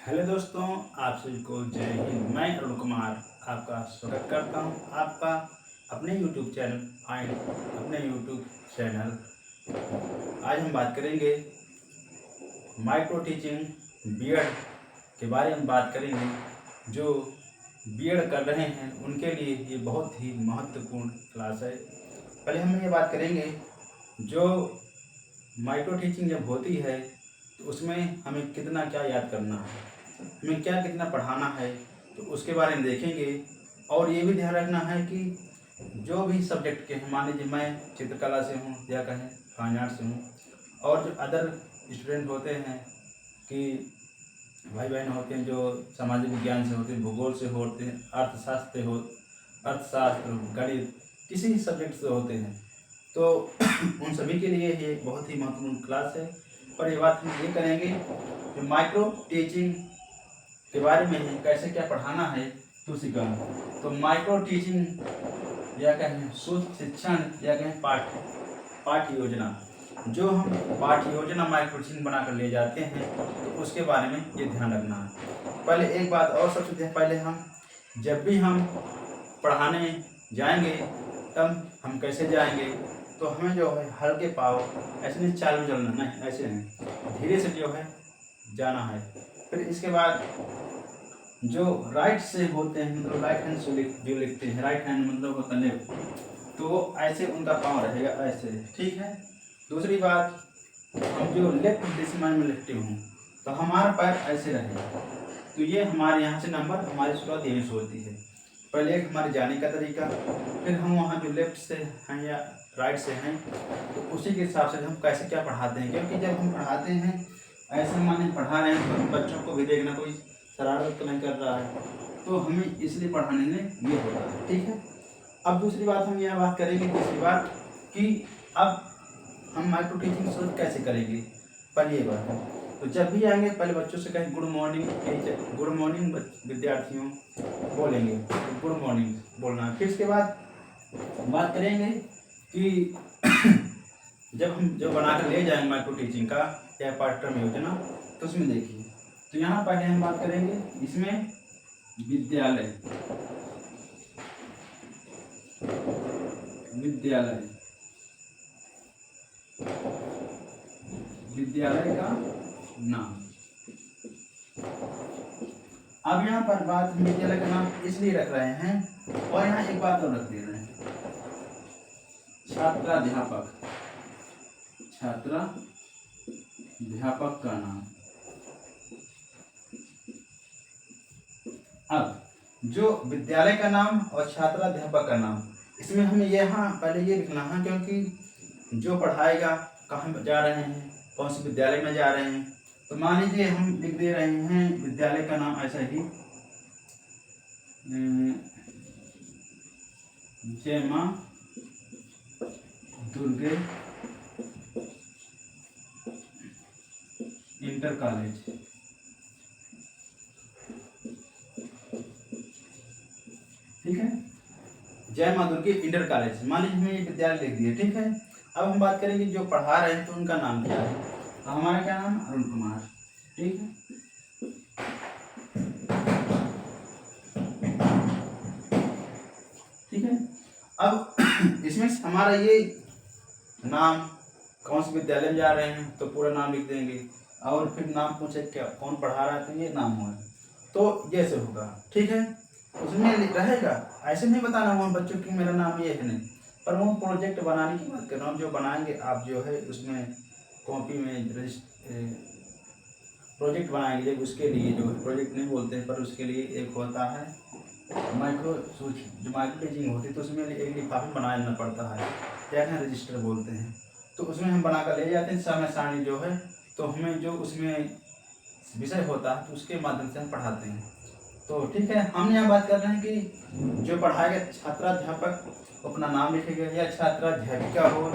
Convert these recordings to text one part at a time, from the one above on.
Hello दोस्तों, आप सभी को जय हिंद। मैं अरुण कुमार आपका स्वागत करता हूं आपका अपने YouTube चैनल फाइंड अपने YouTube चैनल। आज हम बात करेंगे माइक्रो टीचिंग बीएड के बारे में बात करेंगे। जो बीएड कर रहे हैं उनके लिए ये बहुत ही महत्वपूर्ण क्लास है। पहले हम ये बात करेंगे, जो माइक्रो टीचिंग जब होती है तो उसमें हमें कितना क्या याद करना है, हमें क्या कितना पढ़ाना है, तो उसके बारे में देखेंगे। और ये भी ध्यान रखना है कि जो भी सब्जेक्ट के हैं, मान लीजिए मैं चित्रकला से हूँ या कहें फाइन आर्ट से हूँ, और जो अदर स्टूडेंट होते हैं कि भाई बहन होते हैं जो सामाजिक विज्ञान से होते हैं, भूगोल से होते हैं, अर्थशास्त्र, गणित, किसी भी सब्जेक्ट से होते हैं, तो उन सभी के लिए ये बहुत ही महत्वपूर्ण क्लास है। और ये बात हम ये करेंगे कि माइक्रो टीचिंग के बारे में है, कैसे क्या पढ़ाना है तो सीखा। तो माइक्रो टीचिंग या कहें सूक्ष्म शिक्षण या कहें पाठ्य योजना, जो हम पाठ्य योजना माइक्रो टीचिंग बनाकर ले जाते हैं, तो उसके बारे में ये ध्यान रखना है। पहले एक बात और, सबसे पहले हम जब भी हम पढ़ाने जाएंगे तब हम कैसे जाएंगे, तो हमें जो है हल्के पाँव, ऐसे नहीं चाल में चलना, नहीं ऐसे नहीं, धीरे से जो है जाना है। फिर इसके बाद जो राइट से होते हैं, मतलब राइट हैंड से जो लिखते हैं, राइट हैंड मतलब होता है लेफ्ट, तो वो ऐसे उनका पाँव रहेगा ऐसे, ठीक है। दूसरी बात, हम जो लेफ्ट दिशा में लिखते हूँ तो हमारा पैर ऐसे रहेगा, तो ये हमारे यहाँ से नंबर, हमारी शुरुआत यहीं से होती है। पहले एक हमारे जाने का तरीका, फिर हम वहाँ जो लेफ्ट से हैं या राइट से हैं, तो उसी के हिसाब से हम कैसे क्या पढ़ाते हैं। क्योंकि जब हम पढ़ाते हैं ऐसे माने पढ़ा रहे हैं तो बच्चों को भी देखना कोई शरारत तो नहीं कर रहा है, तो हमें इसलिए पढ़ाने में ये होता है, ठीक है। अब दूसरी बात हम यहाँ बात करेंगे, तीसरी बात, कि अब हम माइक्रो टीचिंग शुरू कैसे करेंगे। पहली बात है, तो जब भी आएंगे पहले बच्चों से कहें good morning teacher, good morning विद्यार्थियों बोलेंगे, गुड मॉर्निंग बोलना है। फिर इसके बाद बात करेंगे कि जब हम जो बनाकर ले जाएंगे माइक्रो टीचिंग का या पाठ्यक्रम योजना, तो उसमें देखिए, तो यहाँ पहले हम बात करेंगे इसमें विद्यालय का नाम। अब यहाँ पर बात हम विद्यालय का नाम इसलिए रख रहे हैं, और यहाँ एक बात और रख दे रहे हैं, छात्राध्यापक का नाम। अब जो विद्यालय का नाम और छात्राध्यापक का नाम, इसमें हमें यहाँ पहले ये लिखना है, क्योंकि जो पढ़ाएगा कहाँ जा रहे हैं, कौन से विद्यालय में जा रहे हैं। तो मान लीजिए हम लिख दे रहे हैं विद्यालय का नाम ऐसा ही, जय मां दुर्गे इंटर कॉलेज, ठीक है, जय मां दुर्गे इंटर कॉलेज, मान लीजिए हमने ये विद्यालय लिख दिया, ठीक है। अब हम बात करेंगे जो पढ़ा रहे हैं तो उनका नाम क्या है, तो हमारा क्या नाम, अरुण कुमार, ठीक है। ठीक है, अब इसमें हमारा ये नाम, कौन से विद्यालय में जा रहे हैं तो पूरा नाम लिख देंगे, और फिर नाम पूछे क्या कौन पढ़ा रहा है तो ये नाम हुआ, तो जैसे होगा, ठीक है। उसमें रहेगा, ऐसे नहीं बताना हुआ बच्चों की मेरा नाम ये है, नहीं, पर वो प्रोजेक्ट बनाने की बात कर रहा हूँ, जो बनाएंगे आप जो है उसमें कॉपी में प्रोजेक्ट बनाएंगे, जब उसके लिए जो प्रोजेक्ट नहीं बोलते हैं, पर उसके लिए एक होता है जो माइक्रो टीचिंग होती है, तो उसमें एक लिफाफा बनाना पड़ता है, क्या है रजिस्टर बोलते हैं, तो उसमें हम बनाकर ले जाते हैं समय सारणी जो है, तो हमें जो उसमें विषय होता है तो उसके माध्यम से हम पढ़ाते हैं। तो ठीक है, हम यहाँ बात कर रहे हैं कि जो पढ़ाएगा छात्राध्यापक अपना नाम लिखेगा, या छात्राध्यापिका हो,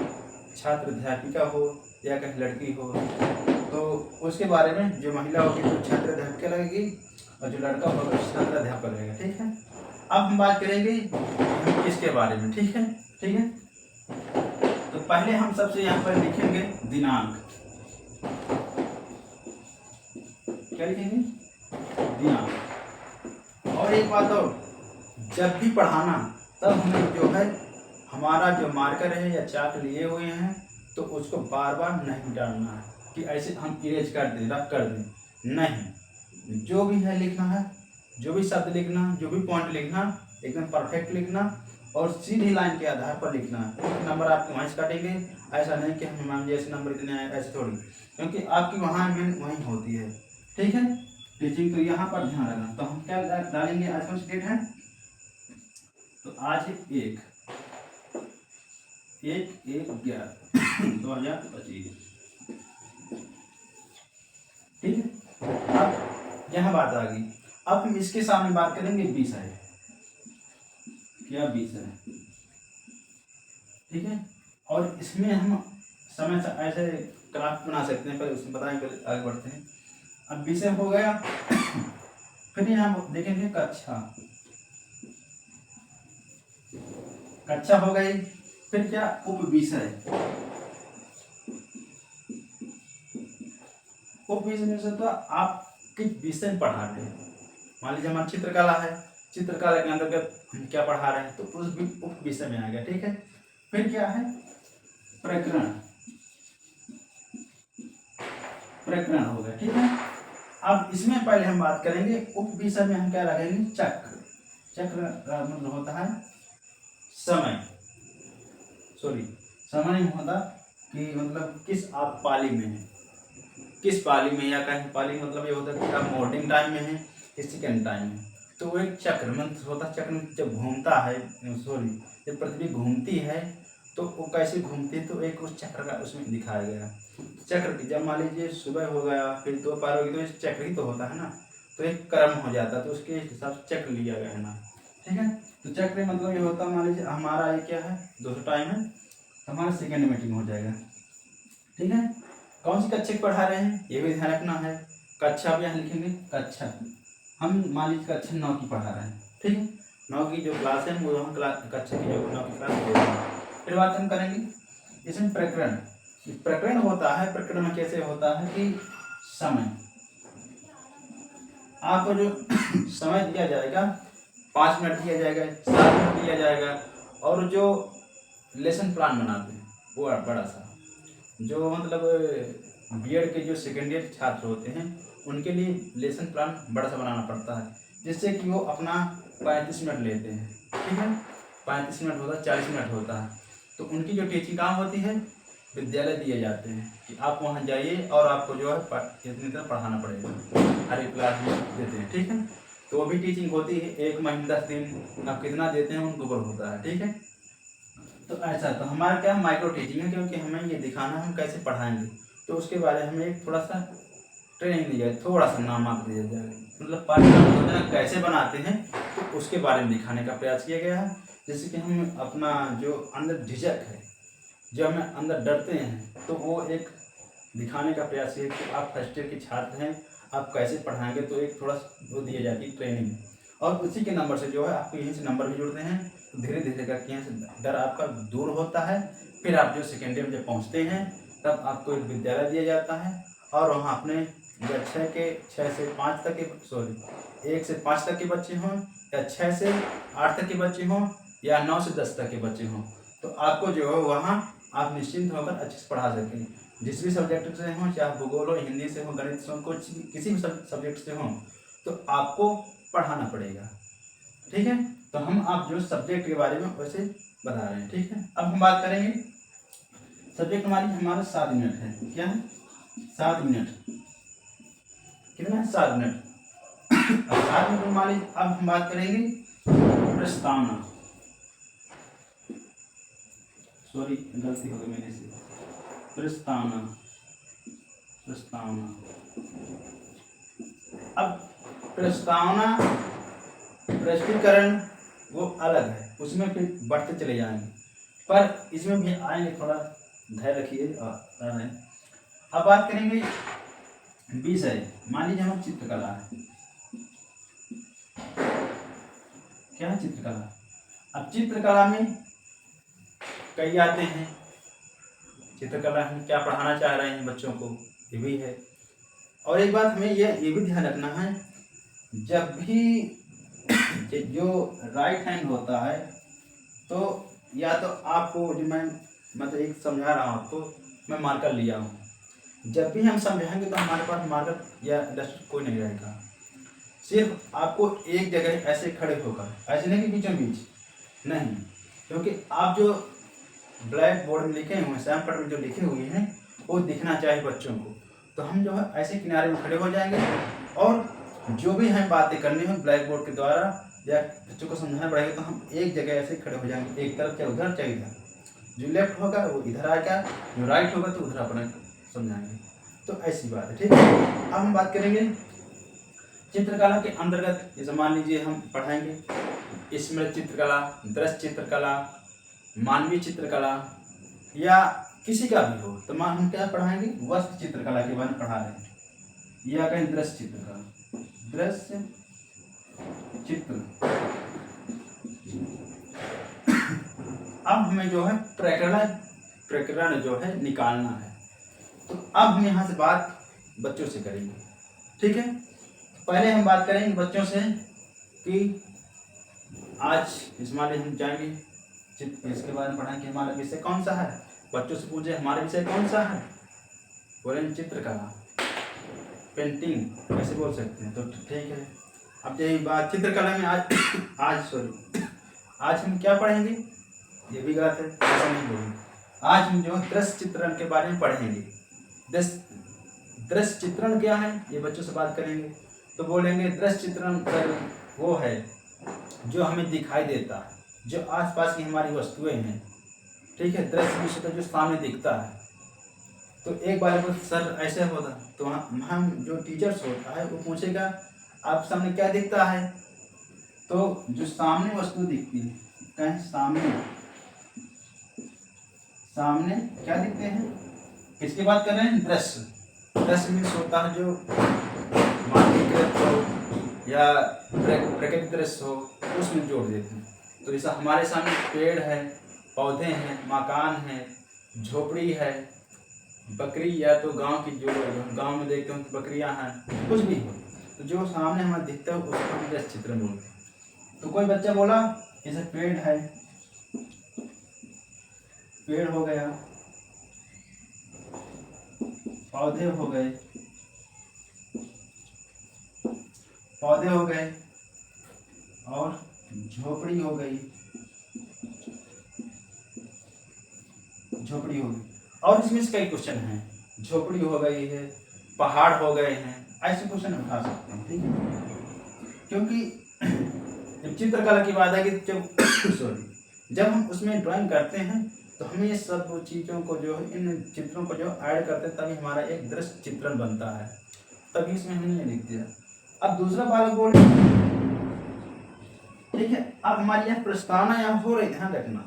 छात्राध्यापिका हो, या कहीं लड़की हो, तो उसके बारे में जो महिला होगी तो छात्राध्यापिका लगेगी, और जो लड़का होगा तो छात्राध्यापक रहेगा, ठीक है। अब हम बात करेंगे इसके बारे में, ठीक है, ठीक है। तो पहले हम सबसे यहाँ पर लिखेंगे दिनांक, क्या लिखेंगे, दिमाग। और एक बात और, जब भी पढ़ाना तब हमें जो है हमारा जो मार्कर है या चाक लिए हुए हैं तो उसको बार बार नहीं मिटाना है कि ऐसे हम इरेज कर दें, रफ कर दें, नहीं। जो भी है लिखना है, जो भी शब्द लिखना, जो भी पॉइंट लिखना, एकदम परफेक्ट लिखना और सीधी लाइन के आधार पर लिखना है। नंबर आपके वहीं से काटेंगे, ऐसा नहीं कि हम मान ऐसे नंबर इतने आए, ऐसे थोड़ी, क्योंकि आपकी वहाँ मेन वहीं होती है। ठीक है, टीचिंग तो यहाँ पर ध्यान रखना। तो हम क्या डालेंगे, आज कौन सी डेट है, तो आज है 1/11/2025। ठीक है, अब यहाँ बात आ गई। अब हम इसके सामने बात करेंगे विषय, क्या विषय, ठीक है। और इसमें हम समय से ऐसे क्राफ्ट बना सकते हैं, पहले उसमें बताएंगे, आगे बढ़ते हैं। अब विषय हो गया, फिर यहाँ देखेंगे कक्षा, कक्षा हो गई, फिर क्या, उप विषय। उप विषय में से तो आप किस विषय पढ़ा रहे हैं, मान लीजिए हमारा चित्रकला है, चित्रकला के अंतर्गत हम क्या पढ़ा रहे हैं तो उस उप विषय में आ गया। ठीक है, फिर क्या है, प्रकरण, प्रकरण हो गया। ठीक है, अब इसमें पहले हम बात करेंगे उप विषय में हम क्या रखेंगे, चक्र। चक्र का मतलब होता है समय, समय नहीं होता कि मतलब किस आप पाली में है, किस पाली में, या कहीं पाली मतलब ये होता है कि आप मॉर्निंग टाइम में है या सेकेंड टाइम में। तो वो एक चक्र मंत्र होता है। चक्र जब घूमता है, जब पृथ्वी घूमती है तो वो कैसे घूमती है, तो एक उस चक्र का उसमें दिखाया गया। चक्र की जब मान लीजिए सुबह हो गया, फिर दोपहर होगी, तो इस चक्र ही तो होता है ना, तो एक क्रम हो जाता है, तो उसके हिसाब से चक्र लिया गया है ना। ठीक है, तो चक्र मतलब ये होता है, मान लीजिए हमारा ये क्या है, 200 टाइम है, तो हमारा सेकेंड मीटिंग हो जाएगा। ठीक है, कौन सी कक्षा पढ़ा रहे हैं ये भी ध्यान रखना है। कक्षा भी यहाँ लिखेंगे, कक्षा हम मान लीजिए कक्षा 9 की पढ़ा रहे हैं। ठीक है, 9 की जो क्लास है वो हम कक्षा की जो 9 की क्लास दे रहे हैं। फिर बात हम करेंगे इसमें प्रकरण। प्रकरण होता है, प्रकरण में कैसे होता है कि समय, आपको जो समय दिया जाएगा 5 मिनट दिया जाएगा, 7 मिनट दिया जाएगा, और जो लेसन प्लान बनाते हैं वो बड़ा सा, जो मतलब बीएड के जो सेकेंड ईयर छात्र होते हैं उनके लिए लेसन प्लान बड़ा सा बनाना पड़ता है, जिससे कि वो अपना 35 मिनट लेते हैं। ठीक है, 35 मिनट होता है, 40 मिनट होता है, तो उनकी जो टीचिंग काम होती है, विद्यालय दिए जाते हैं कि आप वहाँ जाइए और आपको जो है इतनी तरह पढ़ाना पड़ेगा, हर एक क्लास में देते हैं। ठीक है, तो वो भी टीचिंग होती है, 1 महीने 10 दिन, आप कितना देते हैं उनको ऊपर होता है। ठीक है, तो ऐसा, तो हमारा क्या माइक्रो टीचिंग है, क्योंकि हमें ये दिखाना है हम कैसे पढ़ाएंगे, तो उसके बारे में हमें एक थोड़ा सा ट्रेनिंग दी जाए, थोड़ा सा नाम मात्र दिया जाए, मतलब पाठ्यक्रम योजना कैसे बनाते हैं तो उसके बारे में दिखाने का प्रयास किया गया है। जैसे कि हम अपना जो अंदर झिझक है, जो हमें अंदर डरते हैं, तो वो एक दिखाने का प्रयास है कि आप फर्स्ट ईयर के छात्र हैं, आप कैसे पढ़ाएंगे, तो एक थोड़ा वो दी जाती है ट्रेनिंग, और उसी के नंबर से जो है आपको यहीं से नंबर भी जुड़ते हैं, तो धीरे धीरे करके यहाँ से डर आपका दूर होता है। फिर आप जो सेकेंड ईयर में जब पहुँचते हैं तब आपको एक विद्यालय दिया जाता है, और वहाँ अपने या 6 से 5 तक के 1 से 5 तक के बच्चे हों, या 6 से 8 तक के बच्चे हों, या 9 से 10 तक के बच्चे हों, तो आपको जो है वहाँ आप निश्चिंत होकर अच्छे से पढ़ा सकें। जिस भी सब्जेक्ट से हों, चाहे भूगोल हो, हिंदी से हो, गणित से हो, कुछ किसी भी सब्जेक्ट से हों, तो आपको पढ़ाना पड़ेगा। ठीक है, तो हम आप जो सब्जेक्ट के बारे में वैसे बता रहे हैं। ठीक है, अब हम बात करेंगे सब्जेक्ट हमारा 7 मिनट है, क्या है 7 मिनट, कितना है 7 मिनट। अब 7 मिनट मान लीजिए, अब हम बात करेंगे प्रस्तावना, सॉरी गलती हो गई मेरे से, प्रस्तावना, प्रस्तावना। अब प्रस्तावना प्रस्तुतिकरण वो अलग है, उसमें फिर बढ़ते चले जाएंगे, पर इसमें भी आएंगे, थोड़ा धैर्य रखिए। अब बात करेंगे विषय, मान लीजिए हम चित्रकला है, क्या है चित्रकला। अब चित्रकला में कई आते हैं, चित्रकला हम क्या पढ़ाना चाह रहे हैं बच्चों को, ये भी है। और एक बात हमें ये भी ध्यान रखना है जब भी जो राइट हैंड होता है तो या तो आपको जो मैं मतलब एक समझा रहा हूँ आपको, मैं मार्कर लिया हूँ, जब भी हम समझाएंगे तो हमारे पास मार्कर या डस्टर कोई नहीं रहेगा। सिर्फ आपको एक जगह ऐसे खड़े होकर, ऐसे नहीं कि बीचों बीच नहीं, क्योंकि आप जो ब्लैक बोर्ड में लिखे हुए हैं, श्याम पट में जो लिखे हुए हैं वो दिखना चाहिए बच्चों को। तो हम जो है ऐसे किनारे में खड़े हो जाएंगे और जो भी हमें बातें करनी हो ब्लैक बोर्ड के द्वारा या बच्चों को समझाना पड़ेगा, तो हम एक जगह ऐसे खड़े हो जाएंगे, एक तरफ चाहे उधर चाहे इधर, जो लेफ्ट होगा वो इधर आएगा, जो राइट होगा तो उधर अपना समझाएंगे। तो ऐसी बात है, ठीक है। अब हम बात करेंगे चित्रकला के अंतर्गत, जैसे मान लीजिए हम पढ़ाएंगे स्मृति चित्रकला, दृश्य चित्रकला, मानवीय चित्रकला या किसी का भी हो, तो हम क्या पढ़ाएंगे, वस्त्र चित्रकला के बारे में पढ़ा रहे हैं, या कहें दृश्य चित्रकला, दृश्य चित्र। अब हमें जो है प्रकरण जो है निकालना है, तो अब हम यहाँ से बात बच्चों से करेंगे, ठीक है। पहले हम बात करेंगे बच्चों से कि आज इसमें हम जाएंगे इसके बारे में पढ़ेंगे, हमारा विषय कौन सा है। बच्चों से पूछे हमारा विषय कौन सा है, बोलेंगे चित्रकला, पेंटिंग ऐसे बोल सकते हैं, तो ठीक है। अब यही बात चित्रकला में आज हम क्या पढ़ेंगे, ये भी गलत है, ऐसा नहीं बोलेंगे। आज हम जो दृश्य चित्रण के बारे में पढ़ेंगे। दृश्य चित्रण क्या है ये बच्चों से बात करेंगे, तो बोलेंगे दृश्य चित्रण वो है जो हमें दिखाई देता है, जो आसपास की हमारी वस्तुएं हैं, ठीक है। दृश्य विषय जो सामने दिखता है। तो एक बार को सर ऐसे होता, तो हम जो टीचर्स होता है वो पूछेगा आप सामने क्या दिखता है, तो जो सामने वस्तु दिखती है, कहें सामने क्या दिखते हैं, किसकी बात कर रहे हैं, दृश्य। दृश्य मीन्स होता है जो मानवीय दृश्य हो या प्रकृति दृश्य हो, उसमें जोड़ देते हैं। तो जैसा हमारे सामने पेड़ है, पौधे हैं, मकान है, झोपड़ी है, बकरी या तो गांव की जो गांव में देखते हो बकरियां हैं, कुछ भी हो, तो जो सामने हमें दिखता है उसको हम दृश्य चित्रण बोलते हैं। तो कोई बच्चा बोला जैसे पेड़ है, पेड़ हो गया, पौधे हो गए, और झोपड़ी हो गई, और इसमें से कई क्वेश्चन हैं, झोपड़ी हो गई है, पहाड़ हो गए हैं, ऐसे क्वेश्चन उठा सकते हैं, ठीक है। क्योंकि जब चित्रकला की बात है कि जब हम उसमें ड्राइंग करते हैं तो हमें ये सब चीज़ों को जो है, इन चित्रों को जो ऐड करते हैं, तभी हमारा एक दृश्य चित्रण बनता है, तभी इसमें हमने ये लिख दिया। अब दूसरा बालक बोले, ठीक है। अब हमारी यहाँ प्रस्तावना यहाँ हो रही, ध्यान रखना,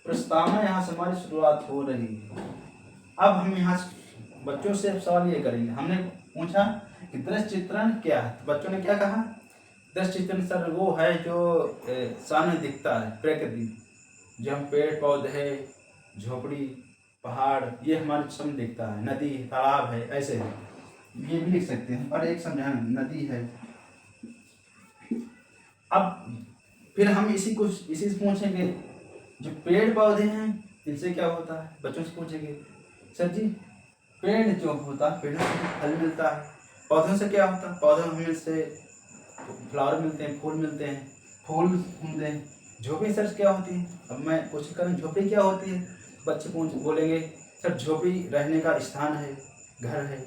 प्रस्तावना यहाँ से हमारी शुरुआत हो रही है। अब हम यहाँ बच्चों से सवाल ये करेंगे, हमने पूछा कि दृश्य चित्रण क्या है, तो बच्चों ने क्या कहा, दृश्य चित्रण सर वो है जो सामने दिखता है, प्रकृति, जो हम पेड़ पौधे, झोपड़ी, पहाड़, ये हमारे सामने दिखता है, नदी, तालाब है, ऐसे है, ये भी लिख सकते हैं। और एक समझाना, नदी है। अब फिर हम इसी से पूछेंगे जो पेड़ पौधे हैं इनसे क्या होता है, बच्चों से पूछेंगे सर जी पेड़ जो होता है, पेड़ों से फल मिलता है, पौधों से क्या होता है, पौधों में से फ्लावर मिलते हैं, फूल मिलते हैं, फूल मिलते हैं, झोपड़ी सर क्या होती है। अब मैं कोशिश करूँ झोपड़ी क्या होती है, बच्चे बोलेंगे सर झोपड़ी रहने का स्थान है, घर है,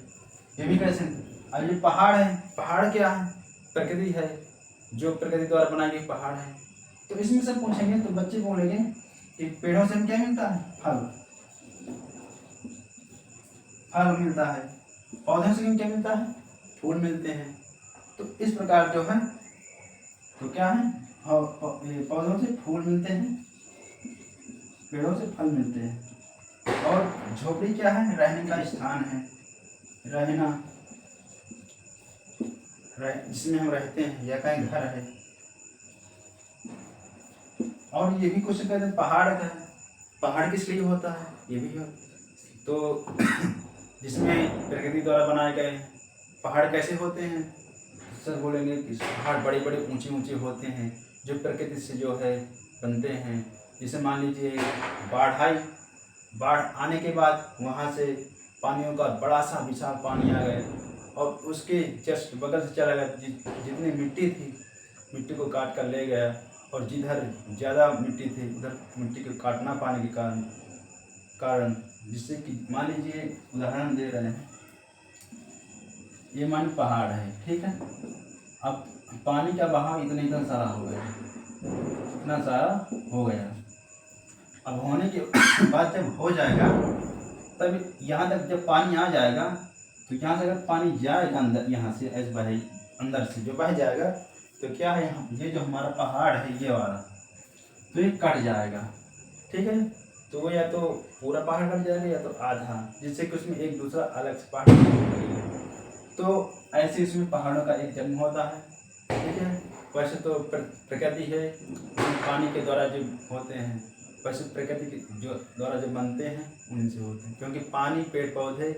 ये भी कैसे। अब ये पहाड़ है, पहाड़ क्या है, प्रकृति है, जो प्रकृति द्वारा बनाई गई पहाड़ है। तो इसमें से पूछेंगे तो बच्चे बोलेंगे कि पेड़ों से क्या मिलता है, फल मिलता है, पौधों से क्या मिलता है, फूल मिलते हैं। तो इस प्रकार जो है, तो क्या है, पौधों से फूल मिलते हैं, पेड़ों से फल मिलते हैं, और झोपड़ी क्या है, रहने का स्थान है, जिसमें हम रहते हैं, या कहीं घर है। और ये भी कुछ कहते हैं पहाड़ का है, पहाड़ किस लिए होता है, ये भी है, तो जिसमें प्रकृति द्वारा बनाए गए पहाड़ कैसे होते हैं, सर बोलेंगे कि पहाड़ बड़े बड़े ऊंचे ऊंचे होते हैं जो प्रकृति से जो है बनते हैं। जैसे मान लीजिए बाढ़ आने के बाद वहाँ से पानियों का बड़ा सा विशाल पानी आ गया और उसके जस्ट बगल से चला गया। जितनी मिट्टी थी मिट्टी को काट कर ले गया और जिधर ज़्यादा मिट्टी थी उधर मिट्टी को काटना पाने के कारण जिससे कि मान लीजिए उदाहरण दे रहे हैं, ये मान पहाड़ है, ठीक है। अब पानी का बहाव इतना सारा हो गया, इतना सारा हो गया। अब होने के बाद जब हो जाएगा तब यहाँ तक जब पानी आ जाएगा तो यहाँ से अगर पानी जाएगा अंदर, यहाँ से ऐसे बहे अंदर से जो बह जाएगा तो क्या है, ये जो हमारा पहाड़ है ये वाला तो ये कट जाएगा, ठीक है। तो वो या तो पूरा पहाड़ कट जाएगा या तो आधा, जिससे कि उसमें एक दूसरा अलग से पहाड़ लगेगा। तो ऐसे इसमें पहाड़ों का एक जन्म होता है, ठीक है। वैसे तो प्रकृति है, पानी के द्वारा जो होते हैं, वैसे प्रकृति के जो द्वारा जो बनते हैं उनसे होते हैं, क्योंकि पानी पेड़ पौधे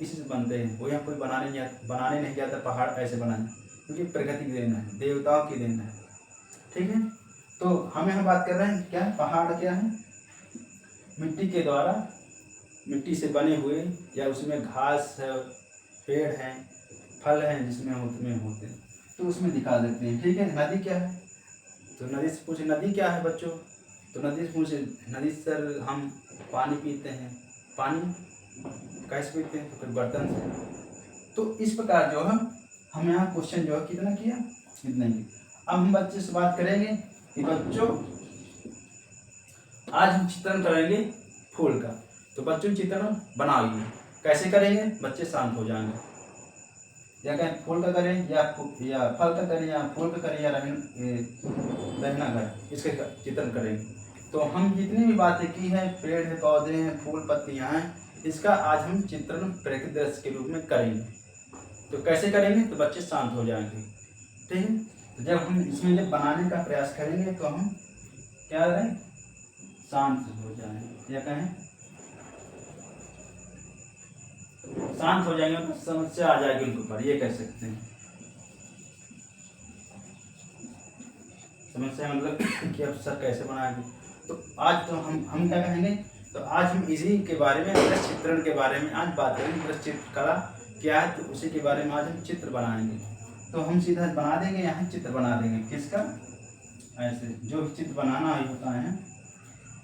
इसी से बनते हैं। वो यहाँ कोई बनाने नहीं जाता पहाड़ ऐसे बनाने, क्योंकि प्रकृति की देन है, देवताओं की देन है, ठीक है। तो हम बात कर रहे हैं क्या है, पहाड़ क्या है, मिट्टी के द्वारा, मिट्टी से बने हुए या उसमें घास है, पेड़ हैं, फल हैं जिसमें होते हैं तो उसमें दिखा देते हैं, ठीक है। नदी क्या है, तो नदी से पूछे नदी क्या है बच्चों, तो नदी से पूछे नदी सर हम पानी पीते हैं, पानी कैसे पीते हैं, तो फिर बर्तन से। तो इस प्रकार जो है हम यहाँ क्वेश्चन जो है कितना किया, इतना ही। अब हम बच्चे से बात करेंगे कि बच्चों आज हम चित्रण करेंगे फूल का, तो बच्चों चित्रण बनाइए। कैसे करेंगे, बच्चे शांत हो जाएंगे। या कहें फूल का करें या फल का करें या फूल का करें या रहना करें, इसके चित्रण करेंगे। तो हम जितनी भी बातें की हैं, पेड़ है, पौधे हैं, फूल पत्तियां हैं, इसका आज हम चित्रण प्रकृति दृश्य के रूप में करेंगे। तो कैसे करेंगे, तो बच्चे शांत हो जाएंगे, ठीक है। तो जब हम इसमें जब बनाने का प्रयास करेंगे तो हम क्या करें, शांत हो जाएंगे, या कहें शांत हो जाएंगे, तो समस्या आ जाएगी उनके ऊपर, ये कह सकते हैं। समस्या मतलब कि अब सर कैसे बनाएंगे। तो आज तो हम क्या कहेंगे, तो आज हम इसी के बारे में, दृश्य चित्रण के बारे में आज बात करेंगे। दृश्य चित्रकला क्या है, तो उसी के बारे में आज हम चित्र बनाएंगे। तो हम सीधा बना देंगे, यहाँ चित्र बना देंगे, किसका, ऐसे जो चित्र बनाना होता है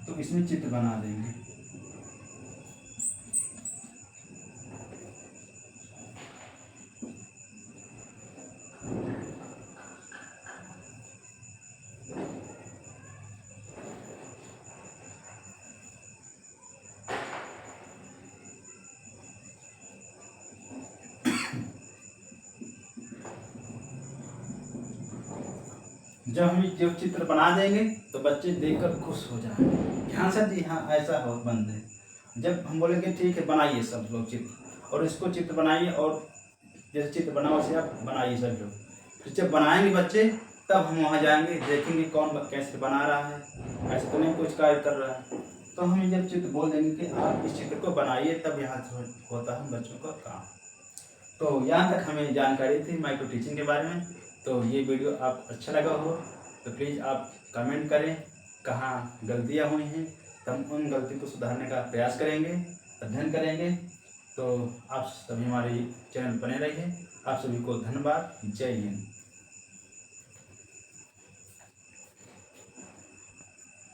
तो इसमें चित्र बना देंगे। जब हम जो चित्र बना देंगे तो बच्चे देखकर खुश हो जाएंगे, ध्यान से जी हाँ ऐसा हो बनते हैं। जब हम बोलेंगे ठीक है बनाइए सब लोग चित्र, और इसको चित्र बनाइए, और जैसे चित्र बना वैसे आप बनाइए सब लोग। फिर जब बनाएंगे बच्चे तब हम वहाँ जाएंगे, देखेंगे कौन कैसे बना रहा है, ऐसे तो नहीं कुछ कार्य कर रहा है। तो हम जब चित्र बोल देंगे कि आप इस चित्र को बनाइए, तब यहाँ से होता है बच्चों का काम। तो यहाँ तक हमें जानकारी थी माइक्रो टीचिंग के बारे में। तो ये वीडियो आप अच्छा लगा हो तो प्लीज़ आप कमेंट करें कहाँ गलतियाँ हुई हैं, तो हम उन गलती को सुधारने का प्रयास करेंगे, अध्ययन करेंगे। तो आप सभी हमारे चैनल बने रहिए। आप सभी को धन्यवाद। जय हिंद।